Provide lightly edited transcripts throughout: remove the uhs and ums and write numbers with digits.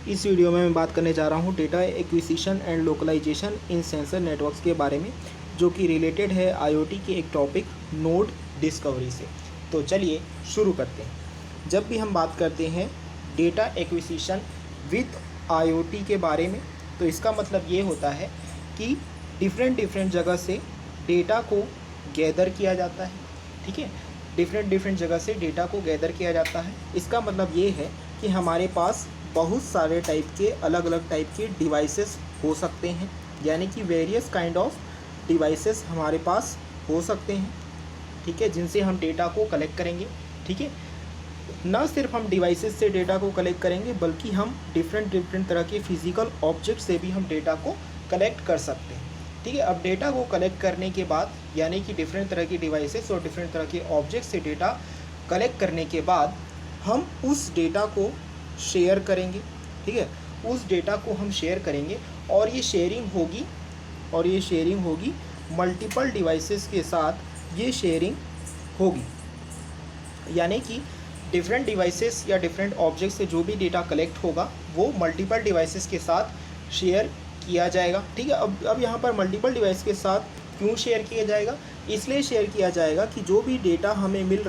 इस वीडियो में मैं बात करने जा रहा हूँ data acquisition and localisation in sensor networks के बारे में, जो कि रिलेटेड है आईओटी के एक टॉपिक नोड डिस्कवरी से। तो चलिए शुरू करते हैं। जब भी हम बात करते हैं डेटा एक्विजिशन विद आईओटी के बारे में, तो इसका मतलब ये होता है कि डिफरेंट जगह से डेटा को गैदर किया जाता है। ठीक है, डिफरेंट जगह से डेटा को गैदर किया जाता है। इसका मतलब ये है कि हमारे पास बहुत सारे टाइप के अलग अलग टाइप के डिवाइसेस हो सकते हैं, यानी कि वेरियस काइंड ऑफ डिवाइसेस हमारे पास हो सकते हैं। ठीक है, जिनसे हम डेटा को कलेक्ट करेंगे। ठीक है, ना सिर्फ हम डिवाइसेस से डेटा को कलेक्ट करेंगे, बल्कि हम डिफरेंट तरह के फिजिकल ऑब्जेक्ट से भी हम डेटा को कलेक्ट कर सकते हैं। ठीक है, अब डेटा को कलेक्ट करने के बाद, यानी कि डिफरेंट तरह की डिवाइसेस और डिफरेंट तरह के ऑब्जेक्ट से डेटा कलेक्ट करने के बाद हम उस डेटा को शेयर करेंगे। ठीक है, उस डेटा को हम शेयर करेंगे और ये शेयरिंग होगी मल्टीपल डिवाइसेस के साथ। ये शेयरिंग होगी, यानी कि डिफरेंट डिवाइसेस या डिफरेंट ऑब्जेक्ट से जो भी डेटा कलेक्ट होगा वो मल्टीपल डिवाइसेस के साथ शेयर किया जाएगा। ठीक है, अब यहाँ पर मल्टीपल डिवाइस के साथ क्यों शेयर किया जाएगा? इसलिए शेयर किया जाएगा कि जो भी डेटा हमें मिल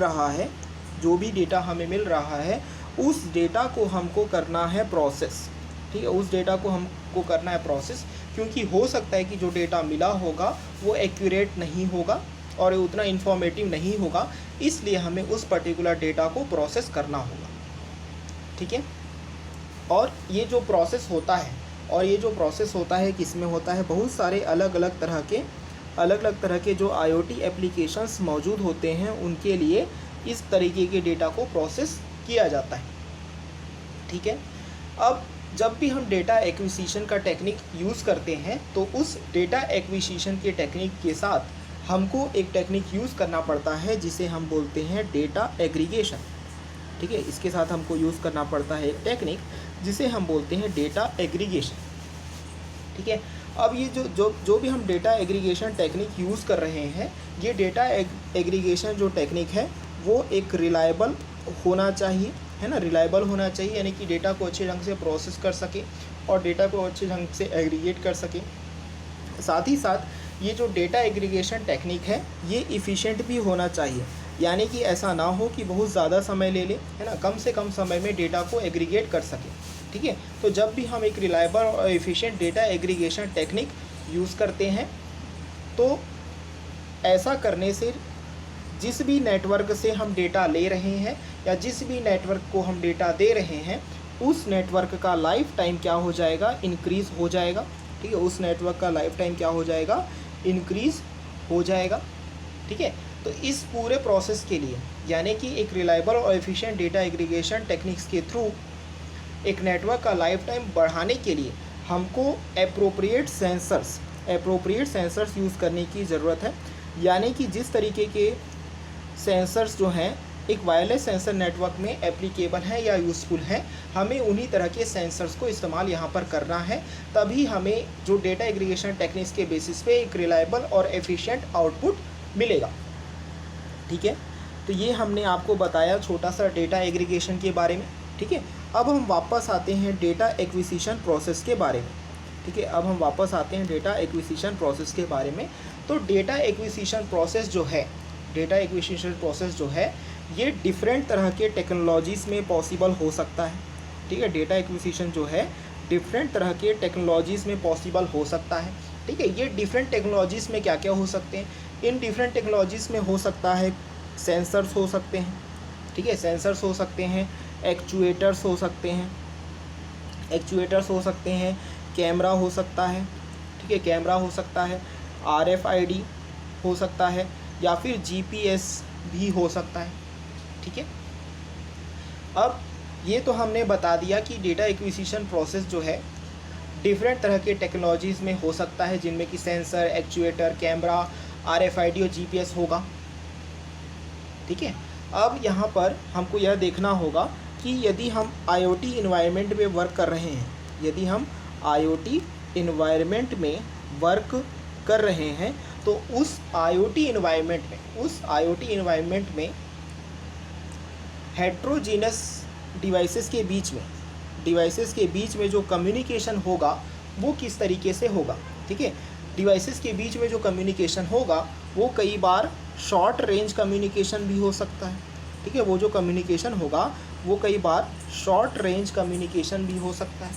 रहा है उस डेटा को हमको करना है प्रोसेस। ठीक है, उस डेटा को हमको करना है प्रोसेस, क्योंकि हो सकता है कि जो डेटा मिला होगा वो एक्यूरेट नहीं होगा और उतना इन्फॉर्मेटिव नहीं होगा, इसलिए हमें उस पर्टिकुलर डेटा को प्रोसेस करना होगा। ठीक है, और ये जो प्रोसेस होता है किसमें होता है? बहुत सारे अलग अलग तरह के जो आईओटी एप्लीकेशंस मौजूद होते हैं उनके लिए इस तरीके के डेटा को प्रोसेस किया जाता है। ठीक है, अब जब भी हम डेटा एक्विजिशन का टेक्निक यूज़ करते हैं तो उस डेटा एक्विजिशन के टेक्निक के साथ हमको एक टेक्निक यूज़ करना पड़ता है जिसे हम बोलते हैं डेटा एग्रीगेशन। ठीक है, इसके साथ हमको यूज़ करना पड़ता है एक टेक्निक जिसे हम बोलते हैं डेटा एग्रीगेशन। ठीक है, अब ये जो भी हम डेटा एग्रीगेशन टेक्निक यूज़ कर रहे हैं, ये डेटा एग्रीगेशन जो टेक्निक है वो एक रिलायबल होना चाहिए, है ना, रिलायबल होना चाहिए, यानी कि डेटा को अच्छे ढंग से प्रोसेस कर सके और डेटा को अच्छे ढंग से एग्रीगेट कर सके। साथ ही साथ ये जो डेटा एग्रीगेशन टेक्निक है ये इफ़िशिएंट भी होना चाहिए, यानी कि ऐसा ना हो कि बहुत ज़्यादा समय ले ले, है ना, कम से कम समय में डेटा को एग्रीगेट कर सके। ठीक है, तो जब भी हम एक रिलायबल और efficient data aggregation technique use करते हैं तो ऐसा करने से जिस भी नेटवर्क से हम डेटा ले रहे हैं या जिस भी नेटवर्क को हम डेटा दे रहे हैं उस नेटवर्क का लाइफ टाइम क्या हो जाएगा? इंक्रीज़ हो जाएगा। ठीक है, उस नेटवर्क का लाइफ टाइम क्या हो जाएगा? इंक्रीज़ हो जाएगा। ठीक है, तो इस पूरे प्रोसेस के लिए, यानी कि एक रिलायबल और एफिशिएंट डेटा एग्रीगेशन टेक्निक्स के थ्रू एक नेटवर्क का लाइफ टाइम बढ़ाने के लिए हमको एप्रोप्रिएट सेंसर्स यूज़ करने की ज़रूरत है। यानी कि जिस तरीके के सेंसर्स जो हैं एक वायरलेस सेंसर नेटवर्क में एप्लीकेबल हैं या यूज़फुल हैं, हमें उन्हीं तरह के सेंसर्स को इस्तेमाल यहाँ पर करना है, तभी हमें जो डेटा एग्रीगेशन टेक्निक्स के बेसिस पे एक रिलायबल और एफिशिएंट आउटपुट मिलेगा। ठीक है, तो ये हमने आपको बताया छोटा सा डेटा एग्रीगेशन के बारे में। ठीक है, अब हम वापस आते हैं डेटा एक्विजिशन प्रोसेस के बारे में। ठीक है, अब हम वापस आते हैं डेटा एक्विजिशन प्रोसेस के बारे में। तो डेटा एक्विजिशन प्रोसेस जो है ये डिफरेंट तरह के टेक्नोलॉजीज़ में पॉसिबल हो सकता है। ठीक है, डेटा एक्विजिशन जो है डिफरेंट तरह के टेक्नोलॉजीज़ में पॉसिबल हो सकता है। ठीक है, ये डिफरेंट टेक्नोलॉजीज़ में क्या क्या हो सकते हैं? इन डिफरेंट टेक्नोलॉजीज़ में हो सकता है सेंसर्स हो सकते हैं। ठीक है, सेंसर्स हो सकते हैं, एक्चुएटर्स हो सकते हैं, कैमरा हो सकता है। ठीक है, कैमरा हो सकता है, RFID हो सकता है, या फिर GPS भी हो सकता है। ठीक है, अब ये तो हमने बता दिया कि डेटा एक्विजिशन प्रोसेस जो है डिफरेंट तरह के टेक्नोलॉजीज़ में हो सकता है, जिनमें कि सेंसर, एक्चुएटर, कैमरा, RFID और GPS होगा। ठीक है, अब यहाँ पर हमको यह देखना होगा कि यदि हम आईओटी इन्वायरमेंट में वर्क कर रहे हैं, तो उस आईओटी इन्वायरमेंट में हेट्रोजीनस डिवाइसेस के बीच में डिवाइसेस के बीच में जो कम्युनिकेशन होगा वो किस तरीके से होगा। ठीक है, डिवाइसेस के बीच में जो कम्युनिकेशन होगा वो कई बार शॉर्ट रेंज कम्युनिकेशन भी हो सकता है। ठीक है, वो जो कम्युनिकेशन होगा वो कई बार शॉर्ट रेंज कम्युनिकेशन भी हो सकता है।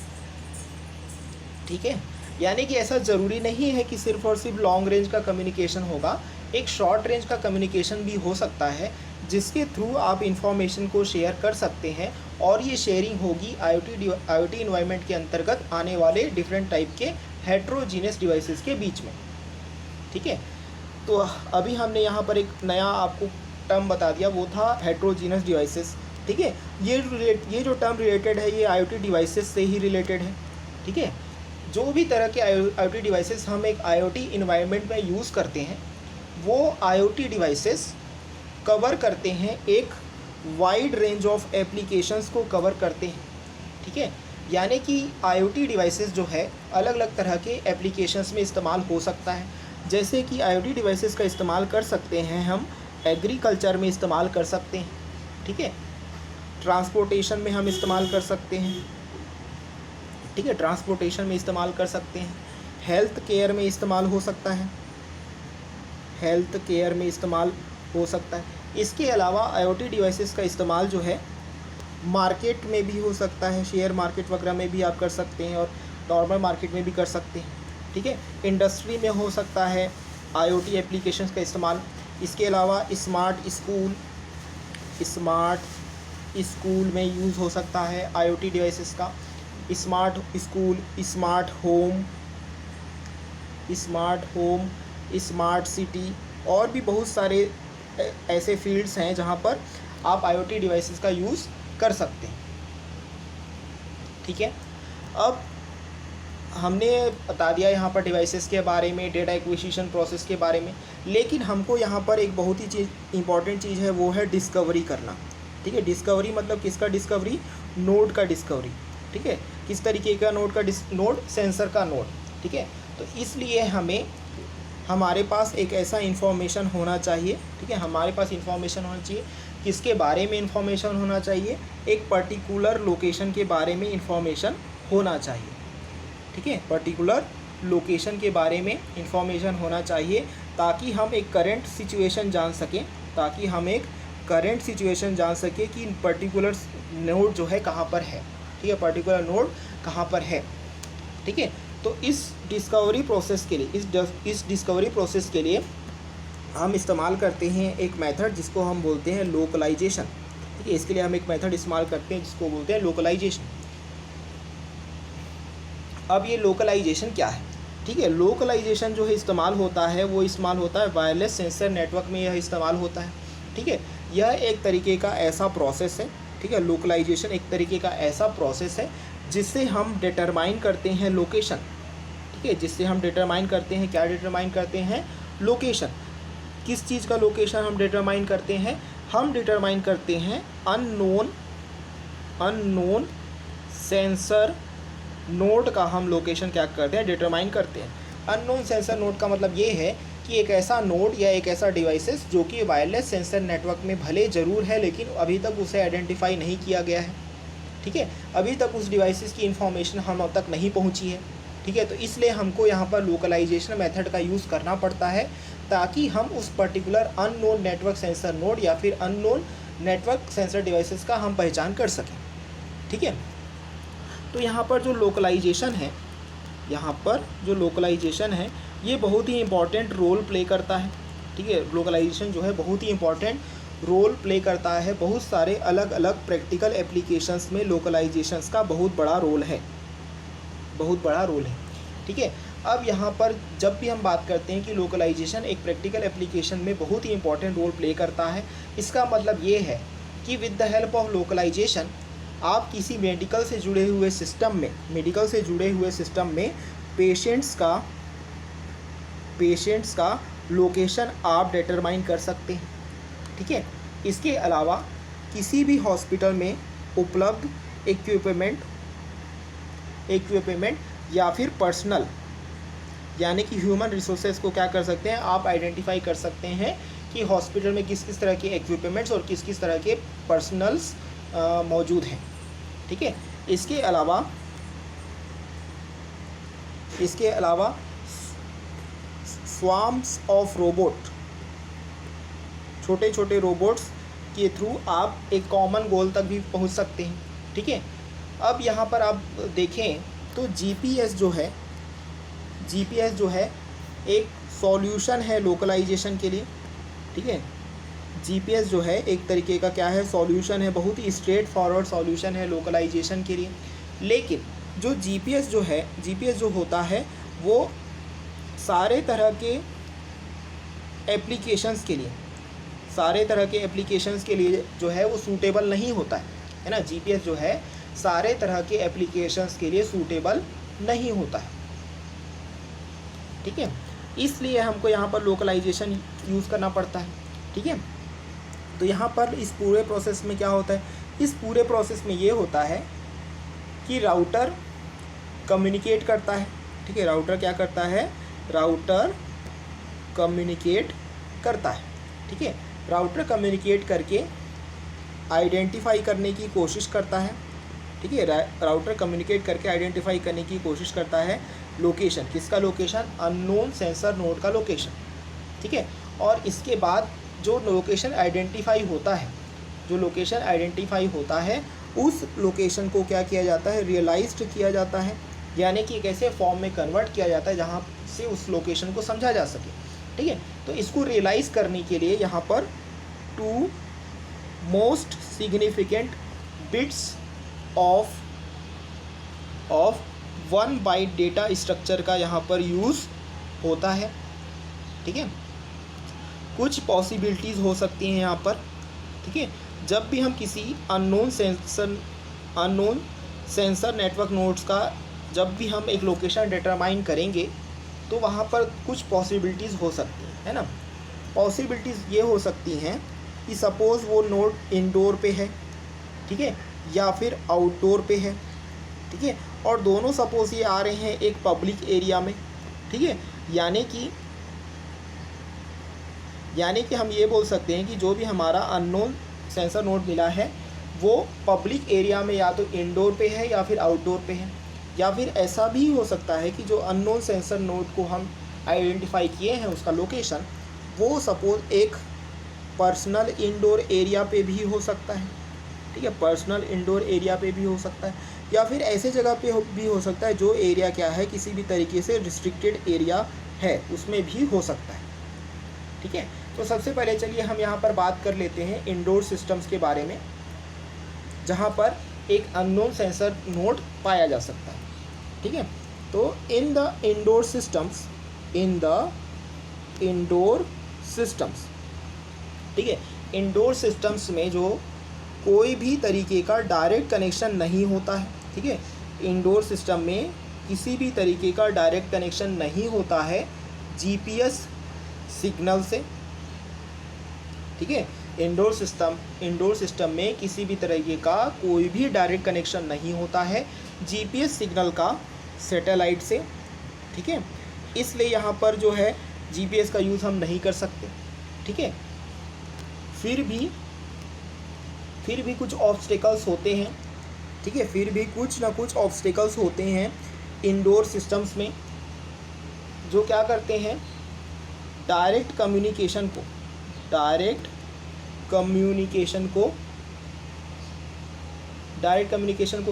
ठीक है, यानी कि ऐसा ज़रूरी नहीं है कि सिर्फ और सिर्फ लॉन्ग रेंज का कम्युनिकेशन होगा, एक शॉर्ट रेंज का कम्युनिकेशन भी हो सकता है जिसके थ्रू आप इंफॉर्मेशन को शेयर कर सकते हैं, और ये शेयरिंग होगी आईओटी इन्वायरमेंट के अंतर्गत आने वाले डिफरेंट टाइप के हेट्रोजीनियस डिवाइसेस के बीच में। ठीक है, तो अभी हमने यहाँ पर एक नया आपको टर्म बता दिया, वो था हेट्रोजीनियस डिवाइसेस। ठीक है, ये जो टर्म रिलेटेड है ये आईओटी डिवाइसेस से ही रिलेटेड है। ठीक है, जो भी तरह के आईओटी डिवाइसेस हम एक आईओटी इन्वायरमेंट में यूज़ करते हैं वो आईओटी डिवाइसेस कवर करते हैं एक वाइड रेंज ऑफ एप्लीकेशंस को कवर करते हैं। ठीक है, यानी कि आईओटी डिवाइसेस जो है अलग अलग तरह के एप्लीकेशंस में इस्तेमाल हो सकता है। जैसे कि आईओटी डिवाइसेस का इस्तेमाल कर सकते हैं हम एग्रीकल्चर में इस्तेमाल कर सकते हैं। ठीक है, ट्रांसपोर्टेशन में हम इस्तेमाल कर सकते हैं। ठीक है, ट्रांसपोर्टेशन में इस्तेमाल कर सकते हैं, हेल्थ केयर में इस्तेमाल हो सकता है, हेल्थ केयर में इस्तेमाल हो सकता है। इसके अलावा आईओटी डिवाइसेस का इस्तेमाल जो है मार्केट में भी हो सकता है, शेयर मार्केट वगैरह में भी आप कर सकते हैं और नॉर्मल मार्केट में भी कर सकते हैं। ठीक है, इंडस्ट्री में हो सकता है आईओटी एप्लीकेशंस का इस्तेमाल। इसके अलावा स्मार्ट स्कूल में यूज़ हो सकता है आईओटी डिवाइसेस का। Smart school, smart home, smart city और भी बहुत सारे ऐसे फील्ड्स हैं जहाँ पर आप आईओटी डिवाइसेस का यूज़ कर सकते हैं। ठीक है, अब हमने बता दिया यहाँ पर डिवाइसेस के बारे में, डेटा एक्विजिशन प्रोसेस के बारे में, लेकिन हमको यहाँ पर एक बहुत ही इम्पॉर्टेंट चीज़ है, वो है डिस्कवरी करना। ठीक है, डिस्कवरी मतलब किसका डिस्कवरी? नोड का डिस्कवरी। ठीक है, किस तरीके का नोड का नोड? सेंसर का नोड। ठीक है, तो इसलिए हमारे पास एक ऐसा इन्फॉर्मेशन होना चाहिए। ठीक है, हमारे पास इन्फॉर्मेशन होना चाहिए। किसके बारे में इन्फॉर्मेशन होना चाहिए? एक पर्टिकुलर लोकेशन के बारे में इन्फॉर्मेशन होना चाहिए। ठीक है, पर्टिकुलर लोकेशन के बारे में इन्फॉर्मेशन होना चाहिए ताकि हम एक करंट सिचुएशन जान सकें, कि पर्टिकुलर नोड जो है कहाँ पर है। ठीक है, पर्टिकुलर नोड कहाँ पर है। ठीक है, तो इस डिस्कवरी प्रोसेस के लिए हम इस्तेमाल करते हैं एक मेथड जिसको हम बोलते हैं लोकलाइजेशन। ठीक है, इसके लिए हम एक मेथड इस्तेमाल करते हैं जिसको बोलते हैं लोकलाइजेशन। अब ये लोकलाइजेशन क्या है? ठीक है, लोकलाइजेशन जो है इस्तेमाल होता है वायरलेस सेंसर नेटवर्क में यह इस्तेमाल होता है। ठीक है, यह एक तरीके का ऐसा प्रोसेस है। ठीक है, लोकलाइजेशन एक तरीके का ऐसा प्रोसेस है जिससे हम डिटरमाइन करते हैं लोकेशन। ठीक है, जिससे हम डिटरमाइन करते हैं, क्या डिटरमाइन करते हैं? लोकेशन। किस चीज़ का लोकेशन हम डिटरमाइन करते हैं? हम डिटरमाइन करते हैं अननोन सेंसर नोड का हम लोकेशन क्या करते हैं? डिटरमाइन करते हैं। अननोन सेंसर नोड का मतलब ये है कि एक ऐसा नोड या एक ऐसा डिवाइसेस जो कि वायरलेस सेंसर नेटवर्क में भले ज़रूर है लेकिन अभी तक उसे आइडेंटिफाई नहीं किया गया है। ठीक है, अभी तक उस डिवाइसेस की इन्फॉर्मेशन हम तक नहीं पहुंची है। ठीक है, तो इसलिए हमको यहाँ पर लोकलाइजेशन मेथड का यूज़ करना पड़ता है ताकि हम उस particular unknown network sensor node या फिर अननोन नेटवर्क सेंसर डिवाइसेस का हम पहचान कर सकें। ठीक है, तो यहाँ पर जो लोकलाइजेशन है ये बहुत ही इम्पॉर्टेंट रोल प्ले करता है। ठीक है, लोकलाइजेशन जो है बहुत ही इम्पॉर्टेंट रोल प्ले करता है। बहुत सारे अलग अलग प्रैक्टिकल एप्लीकेशंस में लोकलाइजेशंस का बहुत बड़ा रोल है। ठीक है, अब यहाँ पर जब भी हम बात करते हैं कि लोकलाइजेशन एक प्रैक्टिकल एप्लीकेशन में बहुत ही इंपॉर्टेंट रोल प्ले करता है, इसका मतलब ये है कि with the help of localisation आप किसी मेडिकल से जुड़े हुए सिस्टम में पेशेंट्स का लोकेशन आप डिटरमाइन कर सकते हैं। ठीक है, इसके अलावा किसी भी हॉस्पिटल में उपलब्ध इक्विपमेंट या फिर पर्सनल यानी कि ह्यूमन रिसोर्सेज को क्या कर सकते हैं? आप आइडेंटिफाई कर सकते हैं कि हॉस्पिटल में किस किस तरह के इक्विपमेंट्स और किस किस तरह के पर्सनल्स मौजूद हैं। ठीक है, इसके अलावा स्वार्म्स ऑफ रोबोट, छोटे छोटे रोबोट्स के थ्रू आप एक कॉमन गोल तक भी पहुंच सकते हैं। ठीक है, अब यहाँ पर आप देखें तो जीपीएस जो है एक सॉल्यूशन है लोकलाइजेशन के लिए। ठीक है, जीपीएस जो है एक तरीके का क्या है, सॉल्यूशन है, बहुत ही स्ट्रेट फॉरवर्ड सॉल्यूशन है लोकलाइजेशन के लिए। लेकिन जो जीपीएस जो होता है वो सारे तरह के एप्लीकेशंस के लिए जो है वो सूटेबल नहीं होता है ना। जीपीएस जो है सारे तरह के एप्लीकेशंस के लिए सूटेबल नहीं होता है। ठीक है, इसलिए हमको यहाँ पर लोकलाइजेशन यूज़ करना पड़ता है। ठीक है, तो यहाँ पर इस पूरे प्रोसेस में क्या होता है, इस पूरे प्रोसेस में ये होता है कि राउटर कम्युनिकेट करता है। ठीक है, राउटर क्या करता है, राउटर कम्युनिकेट करता है। ठीक है, राउटर कम्युनिकेट करके आइडेंटिफाई करने की कोशिश करता है। ठीक है, राउटर कम्युनिकेट करके आइडेंटिफाई करने की कोशिश करता है लोकेशन, किसका लोकेशन, अननोन सेंसर नोड का लोकेशन। ठीक है, और इसके बाद जो लोकेशन आइडेंटिफाई होता है उस लोकेशन को क्या किया जाता है, रियलाइज्ड किया जाता है, यानी कि एक ऐसे फॉर्म में कन्वर्ट किया जाता है जहाँ से उस लोकेशन को समझा जा सके। ठीक है, तो इसको रियलाइज़ करने के लिए यहाँ पर 2 most significant bits of 1 byte data structure का यहाँ पर यूज़ होता है। ठीक है, कुछ पॉसिबिलिटीज़ हो सकती हैं यहाँ पर। ठीक है, जब भी हम किसी अननोन सेंसर नेटवर्क नोड्स का जब भी हम एक लोकेशन डिटरमाइन करेंगे तो वहाँ पर कुछ पॉसिबिलिटीज़ हो सकती हैं, है ना। पॉसिबिलिटीज़ ये हो सकती हैं कि सपोज़ वो नोड इंडोर पे है, ठीक है, या फिर आउटडोर पे है। ठीक है, और दोनों सपोज़ ये आ रहे हैं एक पब्लिक एरिया में। ठीक है, यानी कि हम ये बोल सकते हैं कि जो भी हमारा अननोन सेंसर नोड मिला है वो पब्लिक एरिया में या तो इंडोर पे है या फिर आउटडोर पे है। या फिर ऐसा भी हो सकता है कि जो अननोन सेंसर नोड को हम आइडेंटिफाई किए हैं उसका लोकेशन वो सपोज़ एक पर्सनल इंडोर एरिया पे भी हो सकता है। ठीक है, पर्सनल इंडोर एरिया पे भी हो सकता है, या फिर ऐसे जगह पे भी हो सकता है जो एरिया क्या है किसी भी तरीके से रिस्ट्रिक्टेड एरिया है उसमें भी हो सकता है। ठीक है, तो सबसे पहले चलिए हम यहाँ पर बात कर लेते हैं इंडोर सिस्टम्स के बारे में, जहाँ पर एक अननोन सेंसर नोड पाया जा सकता है। ठीक है, तो इन द इंडोर सिस्टम्स, ठीक है, इंडोर सिस्टम्स में जो कोई भी तरीके का डायरेक्ट कनेक्शन नहीं होता है। ठीक है, इंडोर सिस्टम में किसी भी तरीके का डायरेक्ट कनेक्शन नहीं होता है जीपीएस सिग्नल से। ठीक है, इंडोर सिस्टम में किसी भी तरीके का कोई भी डायरेक्ट कनेक्शन नहीं होता है जीपीएस सिग्नल का सैटेलाइट से। ठीक है, इसलिए यहाँ पर जो है जीपीएस का यूज़ हम नहीं कर सकते। ठीक है, फिर भी कुछ ऑब्स्टेकल्स होते हैं। ठीक है, फिर भी कुछ ना कुछ ऑब्स्टेकल्स होते हैं इंडोर सिस्टम्स में जो क्या करते हैं, डायरेक्ट कम्युनिकेशन को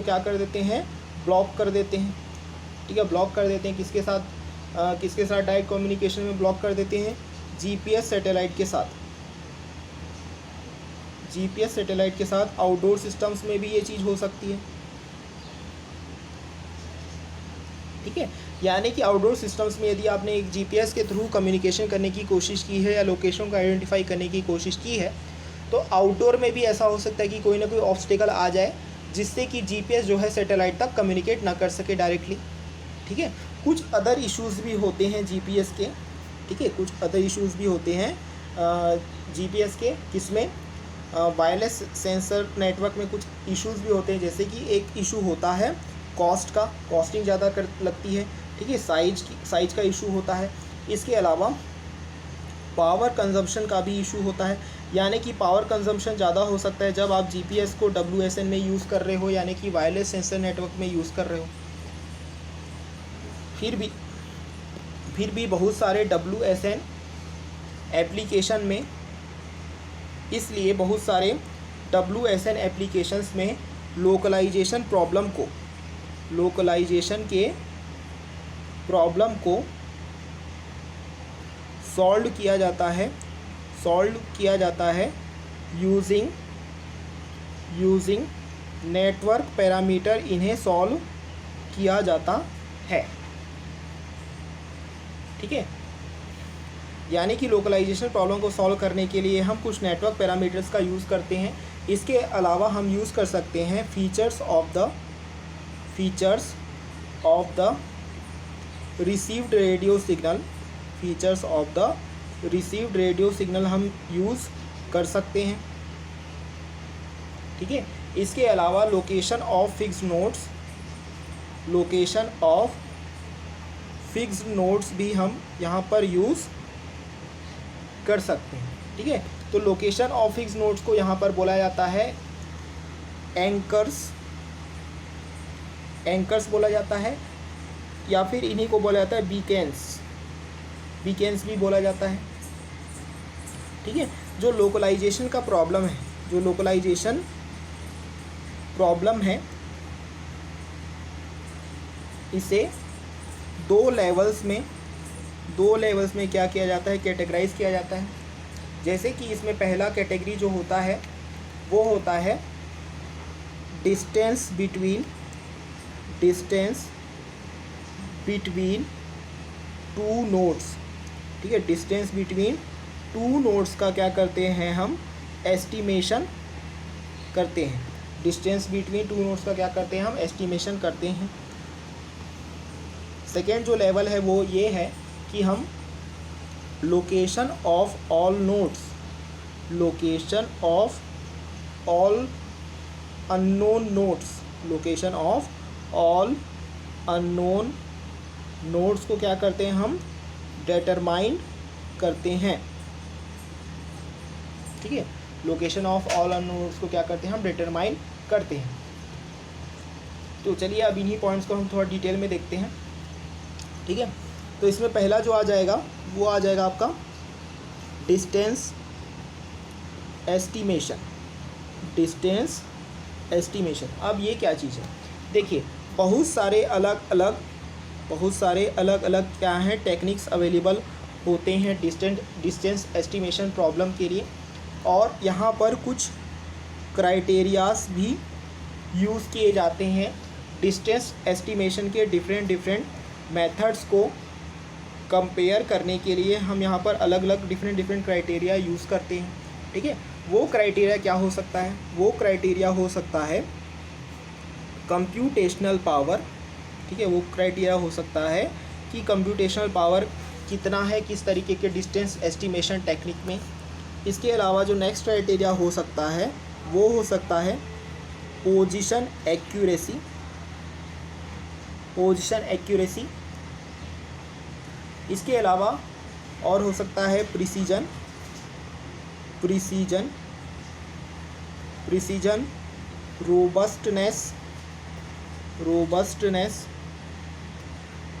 क्या कर देते हैं, ब्लॉक कर देते हैं। ठीक है, ब्लॉक कर देते हैं किसके साथ डायरेक्ट कम्युनिकेशन में ब्लॉक कर देते हैं, जीपीएस सैटेलाइट के साथ। आउटडोर सिस्टम्स में भी ये चीज़ हो सकती है। ठीक है, यानी कि आउटडोर सिस्टम्स में यदि आपने एक जीपीएस के थ्रू कम्युनिकेशन करने की कोशिश की है या लोकेशन को आइडेंटिफाई करने की कोशिश की है तो आउटडोर में भी ऐसा हो सकता है कि कोई ना कोई ऑब्स्टेकल आ जाए जिससे कि जीपीएस जो है सैटेलाइट तक कम्युनिकेट ना कर सके डायरेक्टली। ठीक है, कुछ अदर इश्यूज़ भी होते हैं जीपीएस के। ठीक है, कुछ अदर इश्यूज़ भी होते हैं जीपीएस के, किसमें, वायरलेस सेंसर नेटवर्क में कुछ इश्यूज़ भी होते हैं। जैसे कि एक इशू होता है कॉस्टिंग ज़्यादा लगती है। ठीक है, साइज का इशू होता है। इसके अलावा पावर कंजम्पशन का भी इशू होता है। यानी कि पावर कंजम्पशन ज़्यादा हो सकता है जब आप GPS को WSN में यूज़ कर रहे हो, यानी कि वायरलेस सेंसर नेटवर्क में यूज़ कर रहे हो। फिर भी बहुत सारे WSN एप्लीकेशन में, इसलिए बहुत सारे WSN एप्लीकेशंस में लोकलाइजेशन के प्रॉब्लम को सॉल्व किया जाता है यूजिंग नेटवर्क पैरामीटर, इन्हें सॉल्व किया जाता है। ठीक है, यानी कि लोकलाइजेशन प्रॉब्लम को सॉल्व करने के लिए हम कुछ नेटवर्क पैरामीटर्स का यूज़ करते हैं। इसके अलावा हम यूज़ कर सकते हैं features of the received radio signal हम यूज़ कर सकते हैं। ठीक है, इसके अलावा लोकेशन ऑफ फिक्स्ड नोड्स भी हम यहाँ पर यूज़ कर सकते हैं। ठीक है, तो लोकेशन ऑफ फिक्स्ड नोड्स को यहाँ पर बोला जाता है एंकर्स बोला जाता है, या फिर इन्हीं को बोला जाता है बीकेन्स भी बोला जाता है। ठीक है, जो लोकलाइजेशन प्रॉब्लम है इसे दो लेवल्स में क्या किया जाता है, कैटेगराइज किया जाता है। जैसे कि इसमें पहला कैटेगरी जो होता है वो होता है डिस्टेंस बिटवीन टू नोड्स। ठीक है, डिस्टेंस बिटवीन टू नोड्स का क्या करते हैं हम, एस्टिमेशन करते हैं। डिस्टेंस बिटवीन टू नोड्स का क्या करते हैं हम, एस्टिमेशन करते हैं। सेकेंड जो लेवल है वो ये है कि हम location of all unknown nodes को क्या करते हैं हम, डिटरमाइन करते हैं। ठीक है, location of all unknown nodes को क्या करते हैं हम, डिटरमाइन करते हैं। तो चलिए अब इन्हीं पॉइंट्स को हम थोड़ा डिटेल में देखते हैं। ठीक है, तो इसमें पहला जो आ जाएगा वो आ जाएगा आपका डिस्टेंस एस्टिमेशन। अब ये क्या चीज़ है, देखिए बहुत सारे अलग अलग क्या हैं, टेक्निक्स अवेलेबल होते हैं डिस्टेंस एस्टिमेशन प्रॉब्लम के लिए, और यहाँ पर कुछ क्राइटेरियाज भी यूज़ किए जाते हैं। डिस्टेंस एस्टिमेशन के डिफरेंट मेथड्स को कंपेयर करने के लिए हम यहाँ पर अलग अलग डिफरेंट क्राइटेरिया यूज़ करते हैं। ठीक है, वो क्राइटेरिया क्या हो सकता है, वो क्राइटेरिया हो सकता है कंप्यूटेशनल पावर। ठीक है, वो क्राइटेरिया हो सकता है कि कंप्यूटेशनल पावर कितना है किस तरीके के डिस्टेंस एस्टिमेशन टेक्निक में। इसके अलावा जो नेक्स्ट क्राइटेरिया हो सकता है वो हो सकता है पोजीशन एक्यूरेसी। इसके अलावा और हो सकता है प्रिसीजन, रोबस्टनेस,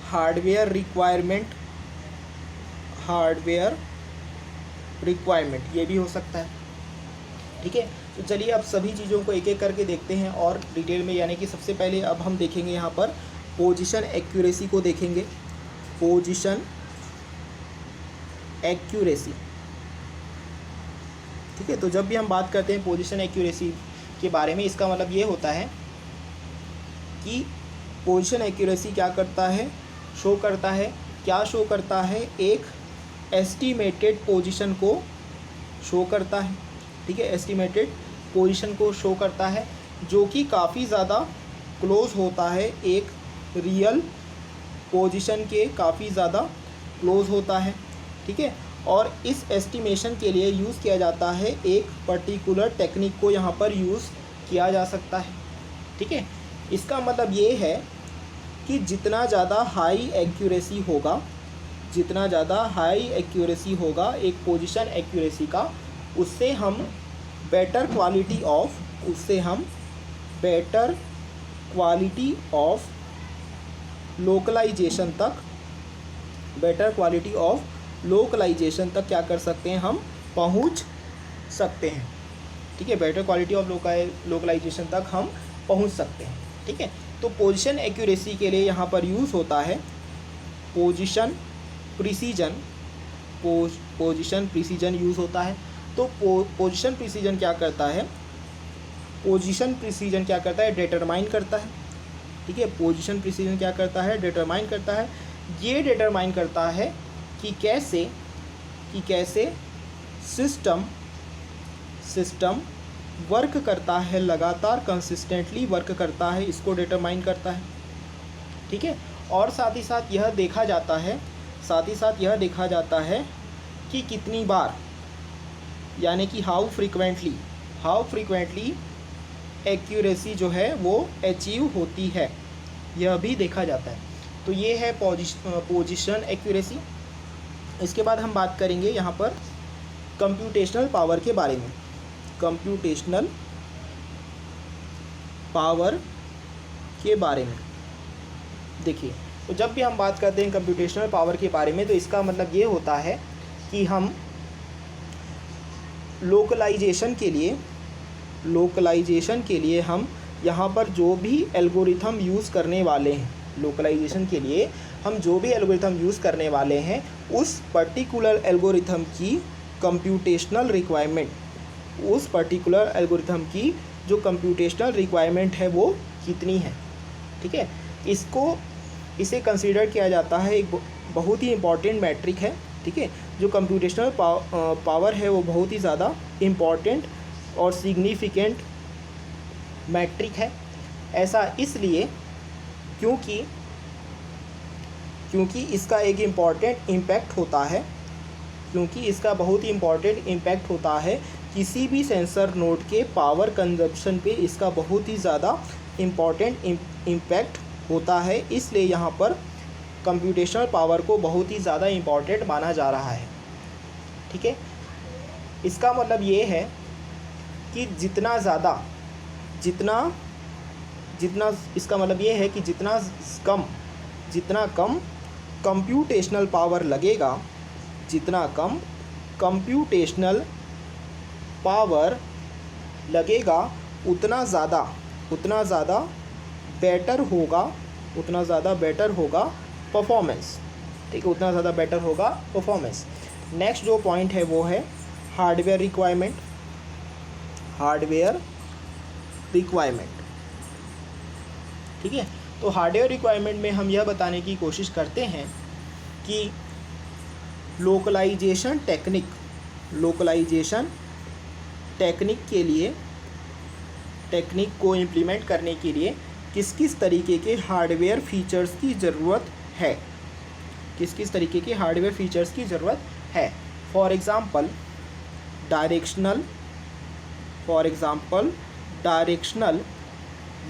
हार्डवेयर रिक्वायरमेंट, ये भी हो सकता है। ठीक है, तो चलिए अब सभी चीज़ों को एक एक करके देखते हैं और डिटेल में, यानी कि सबसे पहले अब हम देखेंगे यहाँ पर पोजीशन एक्यूरेसी को देखेंगे। पोजीशन एक्यूरेसी, ठीक है, तो जब भी हम बात करते हैं पोजीशन एक्यूरेसी के बारे में, इसका मतलब ये होता है कि पोजीशन एक्यूरेसी क्या करता है, शो करता है, एक एस्टिमेटेड पोजीशन को शो करता है। ठीक है, एस्टिमेटेड पोजीशन को शो करता है जो कि काफ़ी ज़्यादा क्लोज होता है, एक रियल पोजीशन के काफ़ी ज़्यादा क्लोज होता है। ठीक है, और इस एस्टिमेशन के लिए यूज़ किया जाता है एक पर्टिकुलर टेक्निक को यहाँ पर यूज़ किया जा सकता है। ठीक है, इसका मतलब ये है कि जितना ज़्यादा हाई एक्यूरेसी होगा एक पोजीशन एक्यूरेसी का, उससे हम बेटर क्वालिटी ऑफ लोकलाइजेशन तक क्या कर सकते हैं, हम पहुंच सकते हैं। ठीक है, बेटर क्वालिटी ऑफ लोकलाइजेशन तक हम पहुंच सकते हैं। ठीक है, तो पोजीशन एक्यूरेसी के लिए यहाँ पर यूज़ होता है पोजीशन प्रिसीजन यूज़ होता है। तो पोजीशन प्रिसीजन क्या करता है, डिटरमाइन करता है। ठीक है, पोजीशन प्रिसीजन क्या करता है, डिटरमाइन करता है। ये डिटरमाइन करता है कि कैसे सिस्टम वर्क करता है, लगातार कंसिस्टेंटली वर्क करता है, इसको डिटरमाइन करता है। ठीक है, और साथ ही साथ यह देखा जाता है कि कितनी बार, यानी कि हाउ फ्रीक्वेंटली एक्यूरेसी जो है वो अचीव होती है, यह भी देखा जाता है। तो ये है पोजीशन एक्यूरेसी। इसके बाद हम बात करेंगे यहाँ पर कंप्यूटेशनल पावर के बारे में। देखिए, तो जब भी हम बात करते हैं कंप्यूटेशनल पावर के बारे में, तो इसका मतलब ये होता है कि हम लोकलाइजेशन के लिए हम यहाँ पर जो भी एल्गोरिथम यूज़ करने वाले हैं, उस पर्टिकुलर एल्गोरिथम की कंप्यूटेशनल रिक्वायरमेंट है वो कितनी है। ठीक है, इसे कंसीडर किया जाता है, एक बहुत ही इम्पॉर्टेंट मैट्रिक है। ठीक है, जो कंप्यूटेशनल पावर है वो बहुत ही ज़्यादा इम्पॉर्टेंट और सिग्निफिकेंट मैट्रिक है। ऐसा इसलिए क्योंकि इसका एक इम्पॉर्टेंट इम्पैक्ट होता है, किसी भी सेंसर नोड के पावर कंजप्शन पे इसका बहुत ही ज़्यादा इम्पॉर्टेंट इम्पैक्ट होता है। इसलिए यहाँ पर कंप्यूटेशनल पावर को बहुत ही ज़्यादा इम्पॉर्टेंट माना जा रहा है। ठीक है, इसका मतलब ये है कि जितना कम कंप्यूटेशनल पावर लगेगा, उतना ज़्यादा बेटर होगा परफॉर्मेंस। ठीक है, उतना ज़्यादा बेटर होगा परफॉर्मेंस। नेक्स्ट जो पॉइंट है वो है हार्डवेयर रिक्वायरमेंट। ठीक है, तो हार्डवेयर रिक्वायरमेंट में हम यह बताने की कोशिश करते हैं कि लोकलाइजेशन टेक्निक को इम्प्लीमेंट करने के लिए किस तरीके के हार्डवेयर फीचर्स की ज़रूरत है। फॉर एग्ज़ाम्पल डायरेक्शनल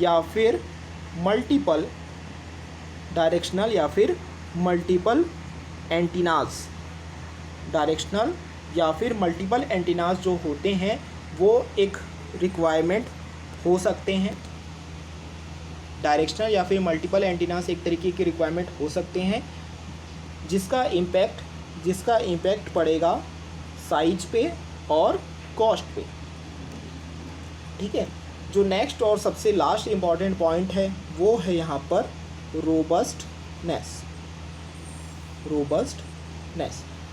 या फिर मल्टीपल एंटीनास जो होते हैं वो एक रिक्वायरमेंट हो सकते हैं। डायरेक्शनल या फिर मल्टीपल एंटीनास एक तरीके के रिक्वायरमेंट हो सकते हैं, जिसका इम्पैक्ट पड़ेगा साइज पे और कॉस्ट पे। ठीक है, जो नेक्स्ट और सबसे लास्ट इम्पॉर्टेंट पॉइंट है वो है यहाँ पर रोबस्टनेस।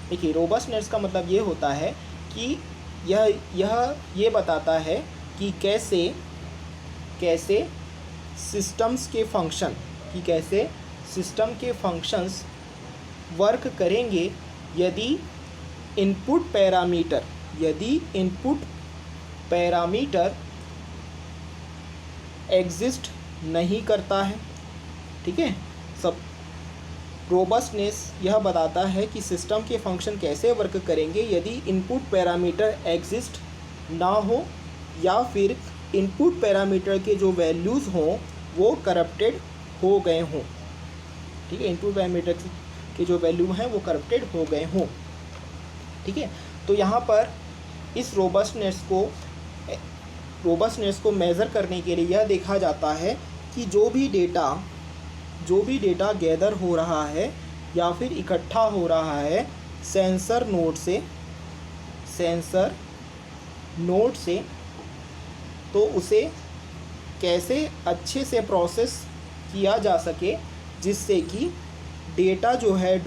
देखिए, रोबस्टनेस का मतलब ये होता है कि यह बताता है कि कैसे सिस्टम के फंक्शंस वर्क करेंगे यदि इनपुट पैरामीटर एग्जिस्ट नहीं करता है। ठीक है, सब रोबस्टनेस यह बताता है कि सिस्टम के फंक्शन कैसे वर्क करेंगे यदि इनपुट पैरामीटर एग्जिस्ट ना हो, या फिर इनपुट पैरामीटर के जो वैल्यूज़ हों वो करप्टेड हो गए हों। ठीक है, इनपुट पैरामीटर के जो वैल्यू हैं वो करप्टेड हो गए हों। ठीक है, तो यहाँ पर इस रोबस्टनेस को मेज़र करने के लिए यह देखा जाता है कि जो भी डेटा गैदर हो रहा है या फिर इकट्ठा हो रहा है सेंसर नोड से तो उसे कैसे अच्छे से प्रोसेस किया जा सके, जिससे कि डेटा जो है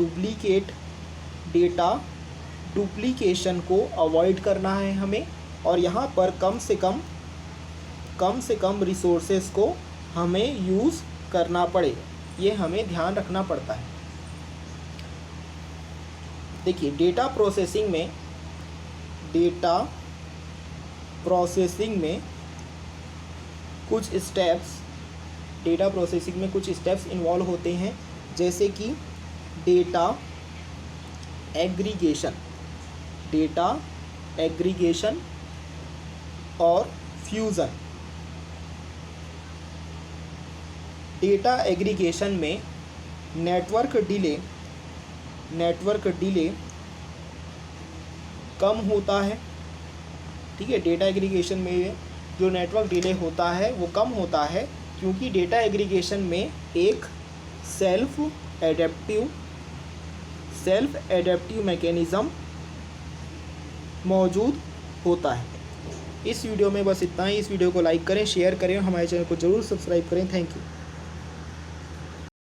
डुप्लीकेशन को अवॉइड करना है हमें, और यहाँ पर कम से कम रिसोर्सेस को हमें यूज़ करना पड़े, ये हमें ध्यान रखना पड़ता है। देखिए डेटा प्रोसेसिंग में कुछ स्टेप्स इन्वॉल्व होते हैं, जैसे कि डेटा एग्रीगेशन और फ्यूज़न। डेटा एग्रीगेशन में नेटवर्क डिले कम होता है, ठीक है। डेटा एग्रीगेशन में जो नेटवर्क डिले होता है वो कम होता है, क्योंकि डेटा एग्रीगेशन में एक सेल्फ एडेप्टिव मैकेनिज़्म मौजूद होता है। इस वीडियो में बस इतना ही। इस वीडियो को लाइक करें, शेयर करें और हमारे चैनल को ज़रूर सब्सक्राइब करें। Thank you.